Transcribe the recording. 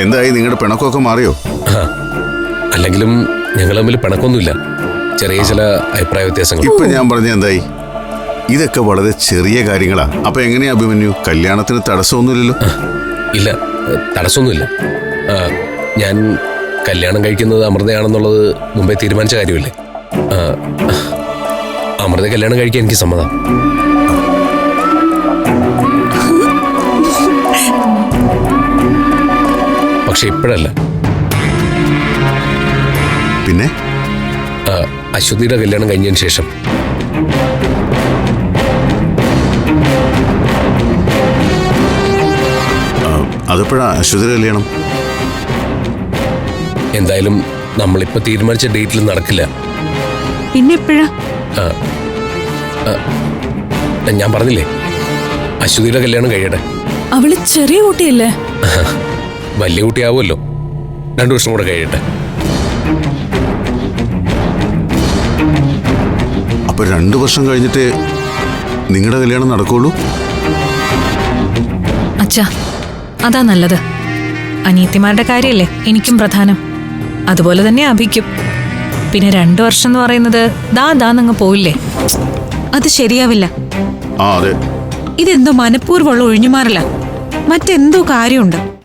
എന്തായി, നിങ്ങളുടെ പിണക്കമൊക്കെ മാറിയോ? അല്ലെങ്കിലും ഞങ്ങൾ തമ്മിൽ പിണക്കൊന്നുമില്ല, ചെറിയ ചില അഭിപ്രായ വ്യത്യാസങ്ങൾ. ഇപ്പൊ ഞാൻ പറഞ്ഞ എന്തായി? ഇതൊക്കെ വളരെ ചെറിയ കാര്യങ്ങളാ. അപ്പൊ എങ്ങനെയാ അഭിമന്യു, കല്യാണത്തിന് തടസ്സമൊന്നുമില്ലല്ലോ? ഇല്ല, തടസ്സമൊന്നുമില്ല. ഞാൻ കല്യാണം കഴിക്കുന്നത് അമൃതയാണെന്നുള്ളത് മുമ്പേ തീരുമാനിച്ച കാര്യമല്ലേ. അമൃത കല്യാണം കഴിക്കാൻ എനിക്ക് സമ്മതം. പക്ഷെ ഇപ്പോഴല്ല. പിന്നെ അശ്വതിയുടെ കല്യാണം കഴിഞ്ഞതിന് ശേഷം. അതെപ്പോഴാ അശ്വതിയുടെ കല്യാണം? എന്തായാലും നമ്മളിപ്പോ തീരുമാനിച്ച ഡേറ്റിൽ നടക്കില്ല. പിന്നെ എപ്പോഴാ? ഞാൻ പറഞ്ഞില്ലേ, അശ്വതിയുടെ കല്യാണം കഴിയട്ടെ. അവള് ചെറിയ കുട്ടിയല്ലേ? വലിയ കുട്ടിയാവുമല്ലോ, 2 വർഷം കൂടെ കഴിയട്ടെ. അപ്പൊ 2 വർഷം കഴിഞ്ഞിട്ട് നിങ്ങളുടെ കല്യാണം നടക്കുള്ളൂ? അച്ഛാ, അതാ നല്ലത്. അനിയത്തിമാരുടെ കാര്യല്ലേ എനിക്കും പ്രധാനം. അതുപോലെ തന്നെ അഭിക്കും. പിന്നെ 2 വർഷം എന്ന് പറയുന്നത് ദാന്നങ്ങ് പോയില്ലേ? അത് ശരിയാവില്ല. അതെ. ഇതെന്തോ മനഃപൂർവ്വമുള്ള ഒഴിഞ്ഞുമാറല. മറ്റെന്തോ കാര്യമുണ്ട്.